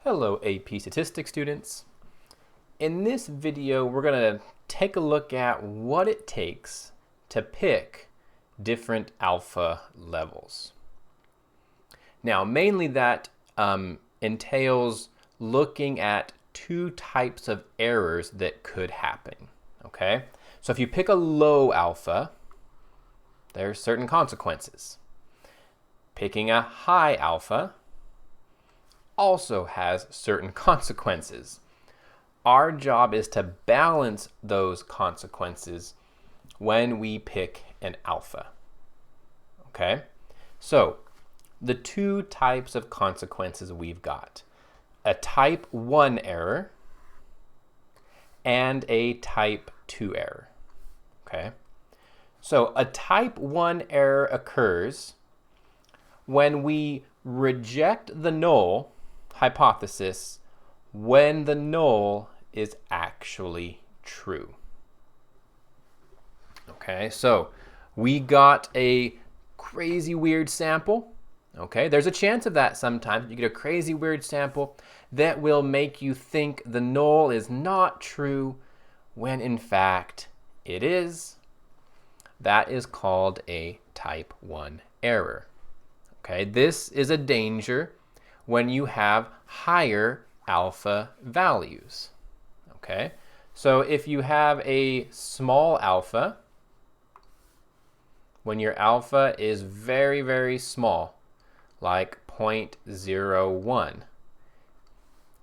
Hello AP Statistics students. In this video, we're going to take a look at what it takes to pick different alpha levels. Now, mainly that entails looking at two types of errors that could happen, okay? So if you pick a low alpha, there's certain consequences. Picking a high alpha also has certain consequences. Our job is to balance those consequences when we pick an alpha. Okay? So, the two types of consequences we've got: a type 1 error and a type 2 error. Okay? So, a type 1 error occurs when we reject the null hypothesis when the null is actually true. Okay, so we got a crazy weird sample. Okay, there's a chance of that sometimes. You get a crazy weird sample that will make you think the null is not true when in fact it is. That is called a type 1 error. Okay, this is a danger when you have higher alpha values. Okay, so if you have a small alpha, when your alpha is very, very small, like 0.01,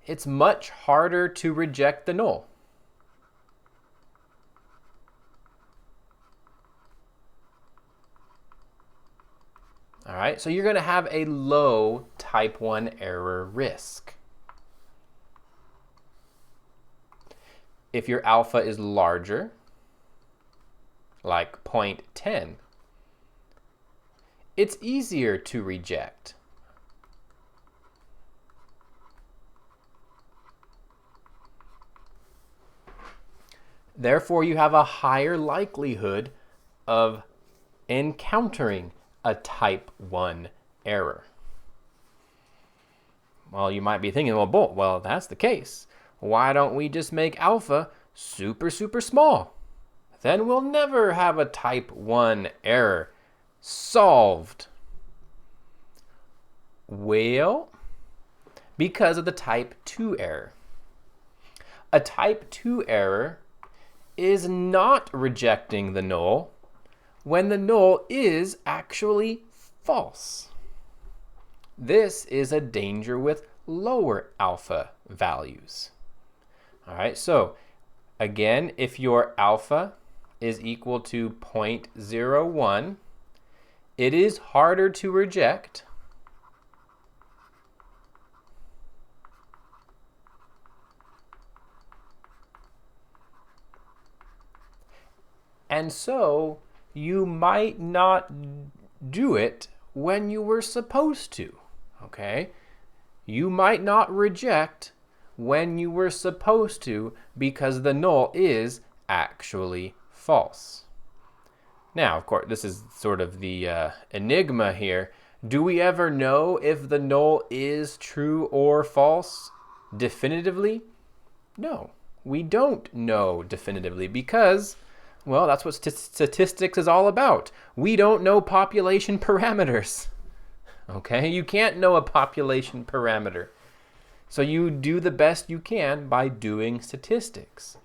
it's much harder to reject the null. All right, so you're going to have a low type 1 error risk. If your alpha is larger, like 0.10, it's easier to reject. Therefore, you have a higher likelihood of encountering a type 1 error. Well, you might be thinking, well, that's the case. Why don't we just make alpha super, super small? Then we'll never have a type 1 error. Solved. Well, because of the type 2 error. A type 2 error is not rejecting the null when the null is actually false. This is a danger with lower alpha values. All right, so again, if your alpha is equal to 0.01, it is harder to reject. And so you might not do it when you were supposed to, okay? You might not reject when you were supposed to because the null is actually false. Now, of course, this is sort of the enigma here. Do we ever know if the null is true or false definitively? No, we don't know definitively because, well, that's what statistics is all about. We don't know population parameters. Okay, you can't know a population parameter. So you do the best you can by doing statistics.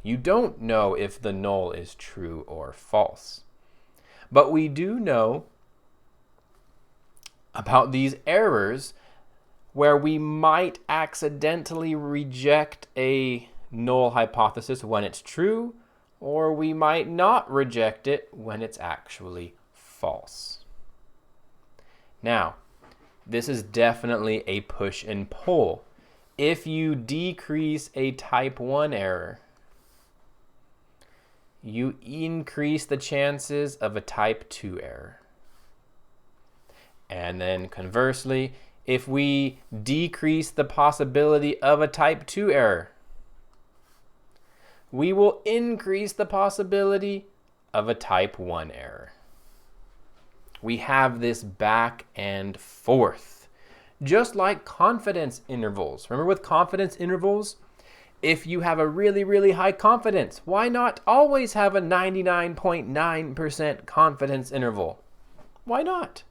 You don't know if the null is true or false. But we do know about these errors where we might accidentally reject a null hypothesis when it's true, or we might not reject it when it's actually false. Now, this is definitely a push and pull. If you decrease a type 1 error, you increase the chances of a type 2 error. And then conversely, if we decrease the possibility of a type 2 error, we will increase the possibility of a type 1 error. We have this back and forth. Just like confidence intervals. Remember with confidence intervals, if you have a really, really high confidence, why not always have a 99.9% confidence interval? Why not?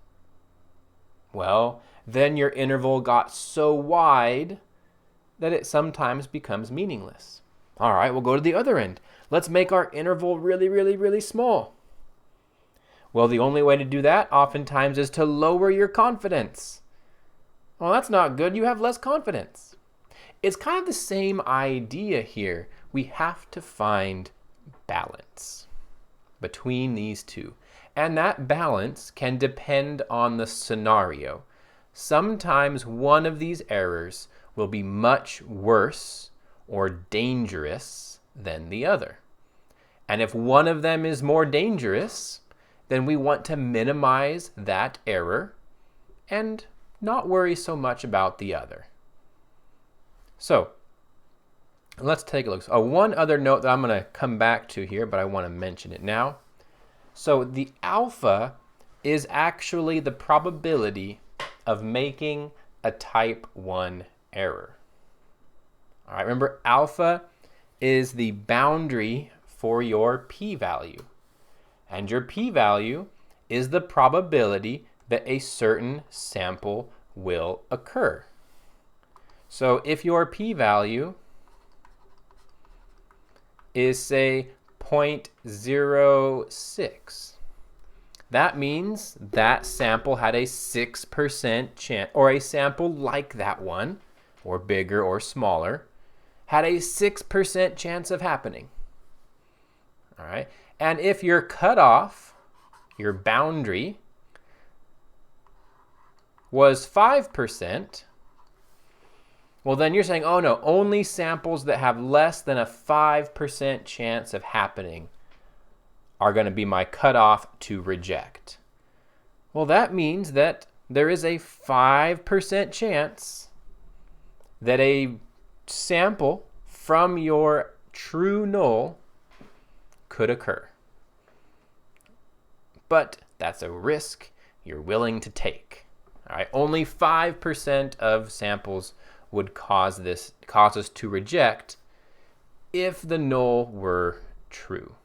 Well, then your interval got so wide that it sometimes becomes meaningless. All right, we'll go to the other end. Let's make our interval really, really, really small. Well, the only way to do that oftentimes is to lower your confidence. Well, that's not good. You have less confidence. It's kind of the same idea here. We have to find balance between these two. And that balance can depend on the scenario. Sometimes one of these errors will be much worse or dangerous than the other. And if one of them is more dangerous, then we want to minimize that error and not worry so much about the other. So let's take a look. One other note that I'm going to come back to here, but I want to mention it now. So the alpha is actually the probability of making a type 1 error. All right, remember alpha is the boundary for your p-value. And your p-value is the probability that a certain sample will occur. So if your p-value is, say, 0.06, that means that sample had a 6% chance, or a sample like that one, or bigger or smaller, had a 6% chance of happening. All right, and if your cutoff, your boundary, was 5%, well, then you're saying, oh no, only samples that have less than a 5% chance of happening are going to be my cutoff to reject. Well, that means that there is a 5% chance that a sample from your true null could occur. But that's a risk you're willing to take. All right, only 5% of samples would cause us to reject if the null were true.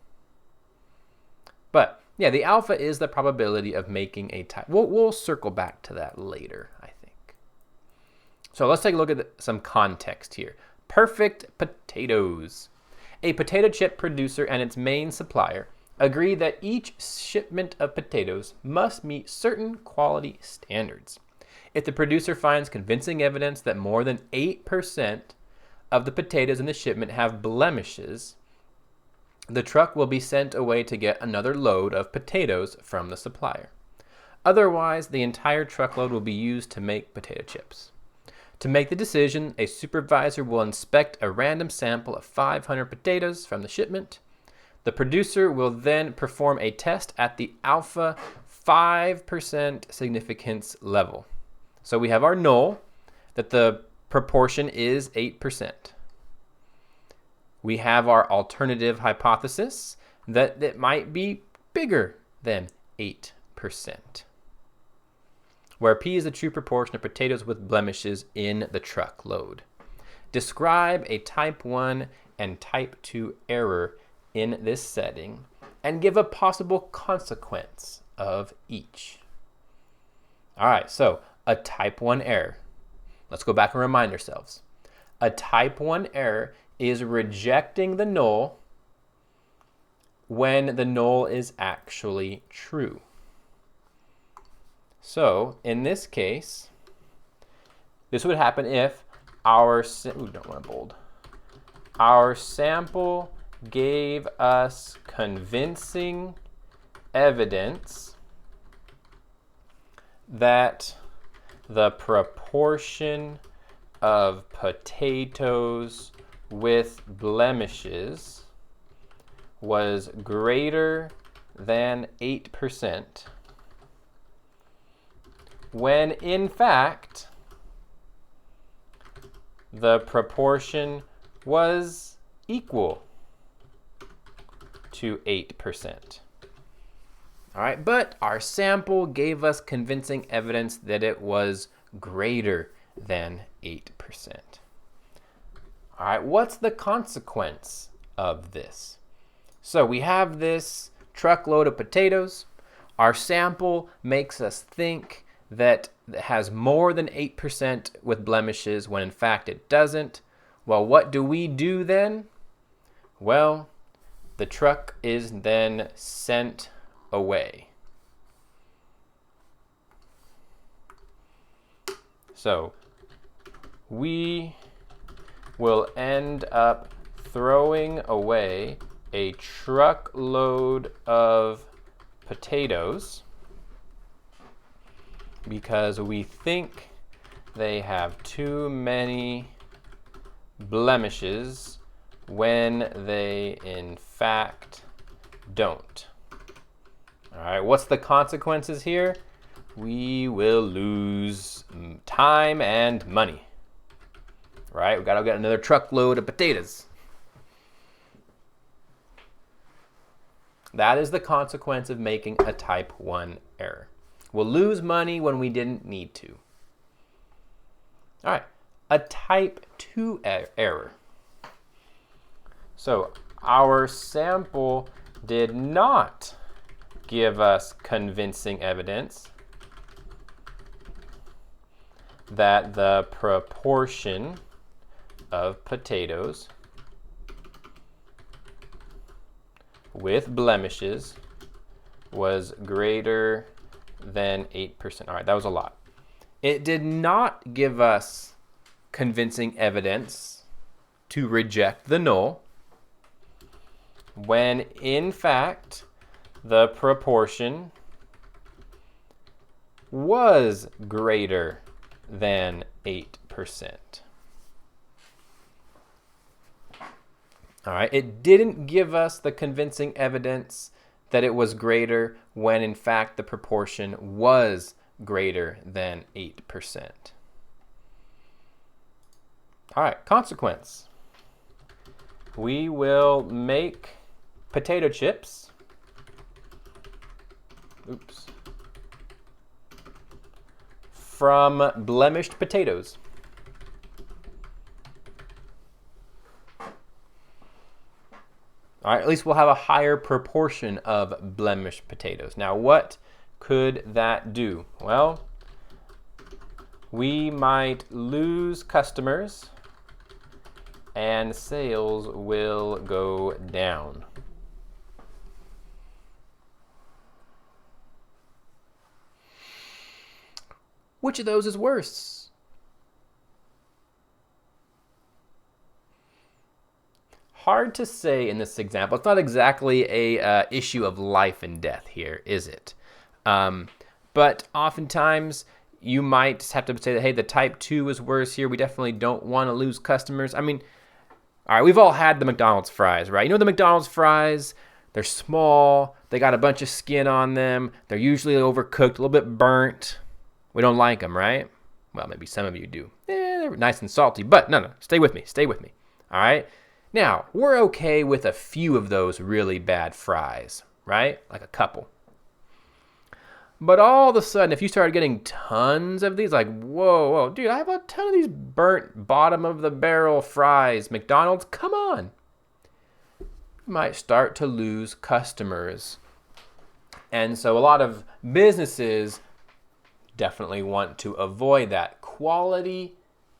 But yeah, the alpha is the probability of making a type. We'll circle back to that later, I think. So let's take a look at some context here. Perfect potatoes. A potato chip producer and its main supplier agree that each shipment of potatoes must meet certain quality standards. If the producer finds convincing evidence that more than 8% of the potatoes in the shipment have blemishes, the truck will be sent away to get another load of potatoes from the supplier. Otherwise, the entire truckload will be used to make potato chips. To make the decision, a supervisor will inspect a random sample of 500 potatoes from the shipment. The producer will then perform a test at the alpha 5% significance level. So we have our null, that the proportion is 8%. We have our alternative hypothesis, that it might be bigger than 8%, where P is the true proportion of potatoes with blemishes in the truckload. Describe a type 1 and type 2 error in this setting and give a possible consequence of each. All right, so a type 1 error. Let's go back and remind ourselves. A type 1 error is rejecting the null when the null is actually true. So in this case, this would happen if our sample gave us convincing evidence that the proportion of potatoes with blemishes was greater than 8%, when in fact the proportion was equal to 8%. All right, but our sample gave us convincing evidence that it was greater than 8%. All right, what's the consequence of this? So we have this truckload of potatoes. Our sample makes us think that it has more than 8% with blemishes when in fact it doesn't. Well, what do we do then? Well, the truck is then sent away. So we will end up throwing away a truckload of potatoes because we think they have too many blemishes when they in fact don't. All right, what's the consequences here? We will lose time and money. Right, we gotta get another truckload of potatoes. That is the consequence of making a type 1 error. We'll lose money when we didn't need to. All right, a type 2 error. So our sample did not give us convincing evidence that the proportion of potatoes with blemishes was greater than 8%. All right, that was a lot. It did not give us convincing evidence to reject the null when in fact the proportion was greater than 8%. All right, it didn't give us the convincing evidence that it was greater when in fact the proportion was greater than 8%. All right, consequence. We will make potato chips. From blemished potatoes. All right, at least we'll have a higher proportion of blemished potatoes. Now, what could that do? Well, we might lose customers and sales will go down. Which of those is worse? Hard to say in this example. It's not exactly a issue of life and death here, is it? But oftentimes you might have to say that, hey, the type 2 is worse here. We definitely don't want to lose customers. I mean, all right, we've all had the McDonald's fries, right? You know the McDonald's fries? They're small. They got a bunch of skin on them. They're usually overcooked, a little bit burnt. We don't like them, right? Well, maybe some of you do. They're nice and salty, but no, stay with me. All right? Now, we're okay with a few of those really bad fries, right? Like a couple. But all of a sudden, if you started getting tons of these, like, whoa, dude, I have a ton of these burnt bottom of the barrel fries. McDonald's, come on. You might start to lose customers. And so a lot of businesses definitely want to avoid that. Quality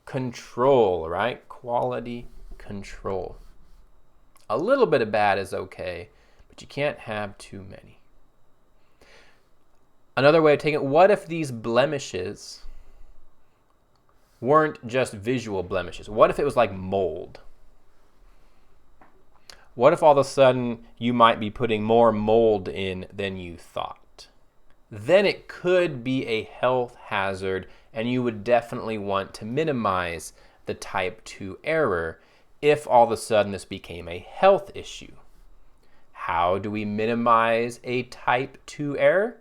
control, right? Quality control. A little bit of bad is okay, but you can't have too many. Another way of taking it, what if these blemishes weren't just visual blemishes? What if it was like mold? What if all of a sudden you might be putting more mold in than you thought? Then it could be a health hazard, and you would definitely want to minimize the type 2 error if all of a sudden this became a health issue. How do we minimize a type 2 error?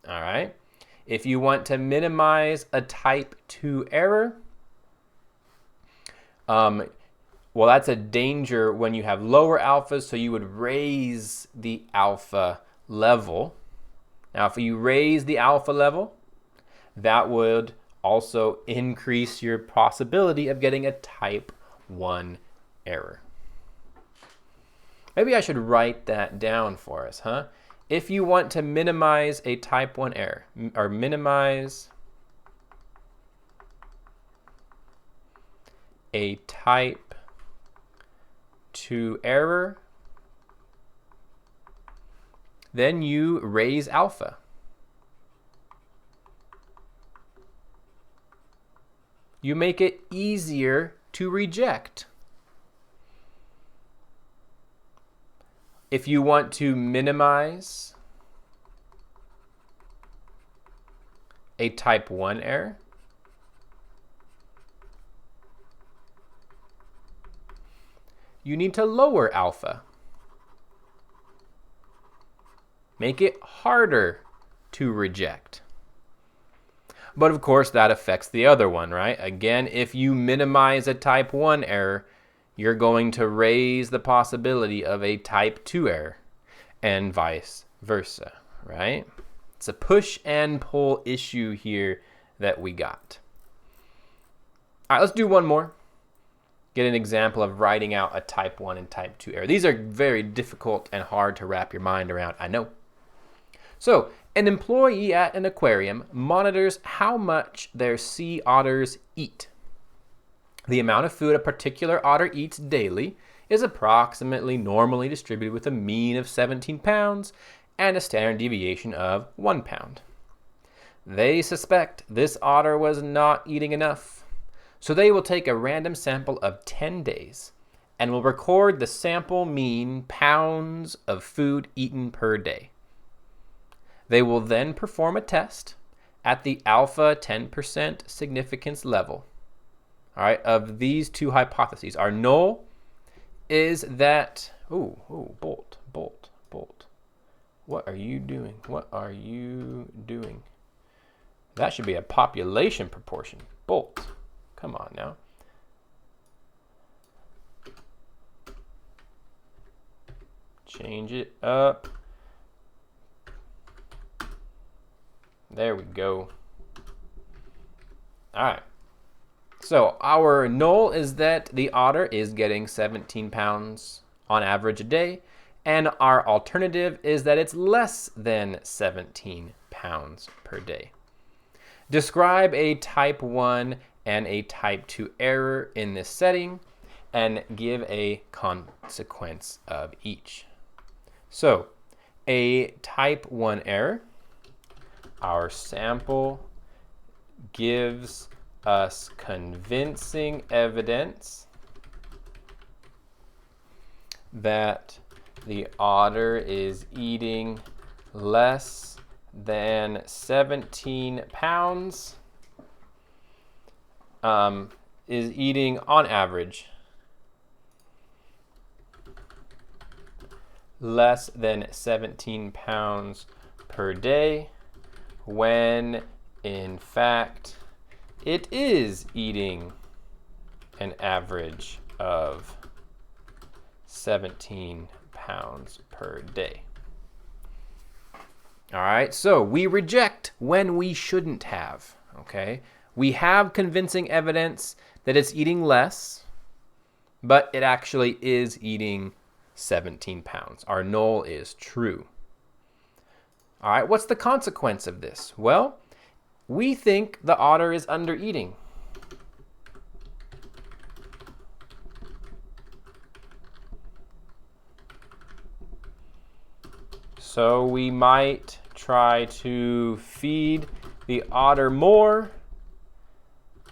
All right. If you want to minimize a type 2 error, well, that's a danger when you have lower alphas, so you would raise the alpha level. Now, if you raise the alpha level, that would also increase your possibility of getting a type 1 error. Maybe I should write that down for us, huh? If you want to minimize a type 1 error, or minimize a type 2 error, then you raise alpha. You make it easier to reject. If you want to minimize a type 1 error, you need to lower alpha. Make it harder to reject. But of course, that affects the other one, right? Again, if you minimize a type 1 error, you're going to raise the possibility of a type 2 error, and vice versa, right? It's a push and pull issue here that we got. All right, let's do one more. Get an example of writing out a type 1 and type 2 error. These are very difficult and hard to wrap your mind around, I know. So, an employee at an aquarium monitors how much their sea otters eat. The amount of food a particular otter eats daily is approximately normally distributed with a mean of 17 pounds and a standard deviation of 1 pound. They suspect this otter was not eating enough, so they will take a random sample of 10 days and will record the sample mean pounds of food eaten per day. They will then perform a test at the alpha 10% significance level. All right, of these two hypotheses. Our null is that, Bolt. What are you doing? What are you doing? That should be a population proportion. Bolt, come on now. Change it up. There we go. All right. So our null is that the otter is getting 17 pounds on average a day, and our alternative is that it's less than 17 pounds per day. Describe a type 1 and a type 2 error in this setting and give a consequence of each. So a type 1 error, our sample gives us convincing evidence that the otter is eating less than 17 pounds, is eating on average less than 17 pounds per day, when in fact it is eating an average of 17 pounds per day. All right, so we reject when we shouldn't have, okay? We have convincing evidence that it's eating less, but it actually is eating 17 pounds. Our null is true. All right, what's the consequence of this? Well, we think the otter is under-eating. So we might try to feed the otter more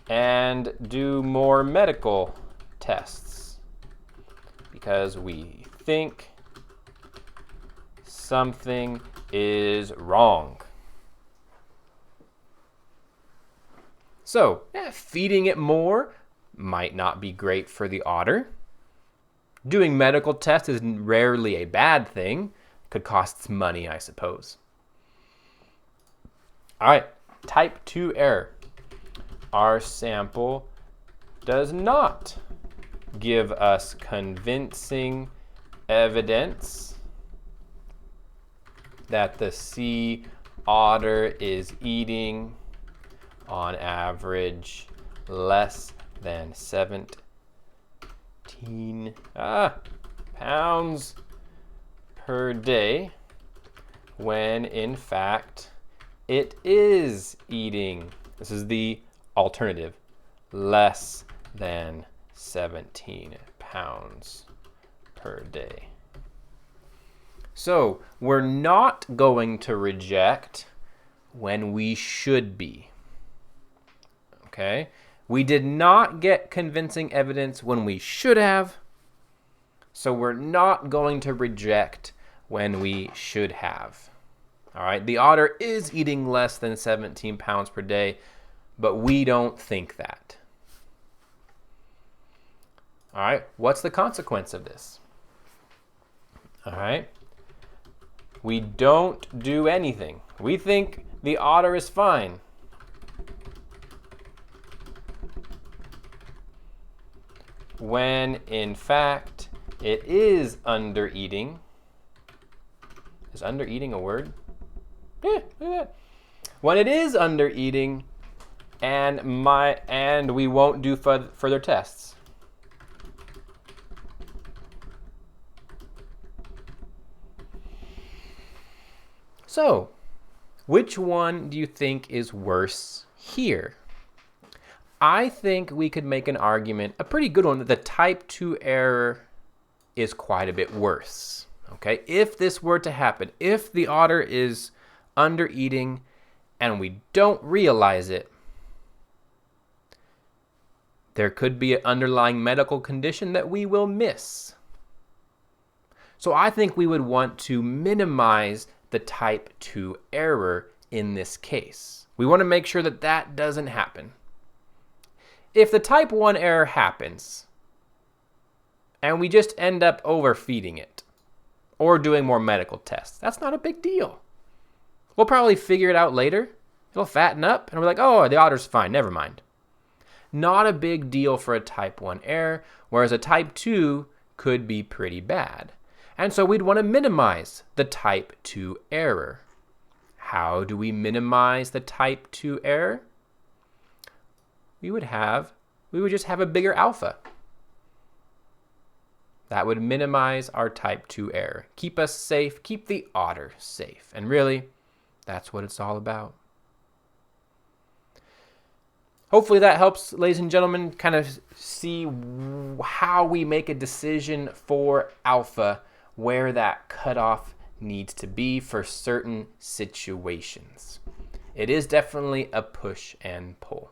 and do more medical tests because we think something is wrong. So, feeding it more might not be great for the otter. Doing medical tests is rarely a bad thing. Could cost money, I suppose. All right, type 2 error. Our sample does not give us convincing evidence that the sea otter is eating on average less than 17 pounds per day, when in fact it is eating, this is the alternative, less than 17 pounds per day. So we're not going to reject when we should be. Okay? We did not get convincing evidence when we should have, so we're not going to reject when we should have. All right? The otter is eating less than 17 pounds per day, but we don't think that. All right? What's the consequence of this? All right? We don't do anything. We think the otter is fine. When in fact it is under eating. Is under eating a word? Yeah, look at that. When it is under eating, and we won't do further tests. So, which one do you think is worse here? I think we could make an argument, a pretty good one, that the type 2 error is quite a bit worse. Okay, if this were to happen, if the otter is under eating and we don't realize it, there could be an underlying medical condition that we will miss. So I think we would want to minimize the type 2 error in this case. We want to make sure that that doesn't happen. If the type 1 error happens and we just end up overfeeding it or doing more medical tests, that's not a big deal. We'll probably figure it out later. It'll fatten up and we're like, oh, the otter's fine, never mind. Not a big deal for a type 1 error, whereas a type 2 could be pretty bad. And so we'd want to minimize the type 2 error. How do we minimize the type 2 error? We would just have a bigger alpha. That would minimize our type 2 error. Keep us safe, keep the otter safe. And really, that's what it's all about. Hopefully that helps, ladies and gentlemen, kind of see how we make a decision for alpha, where that cutoff needs to be for certain situations. It is definitely a push and pull.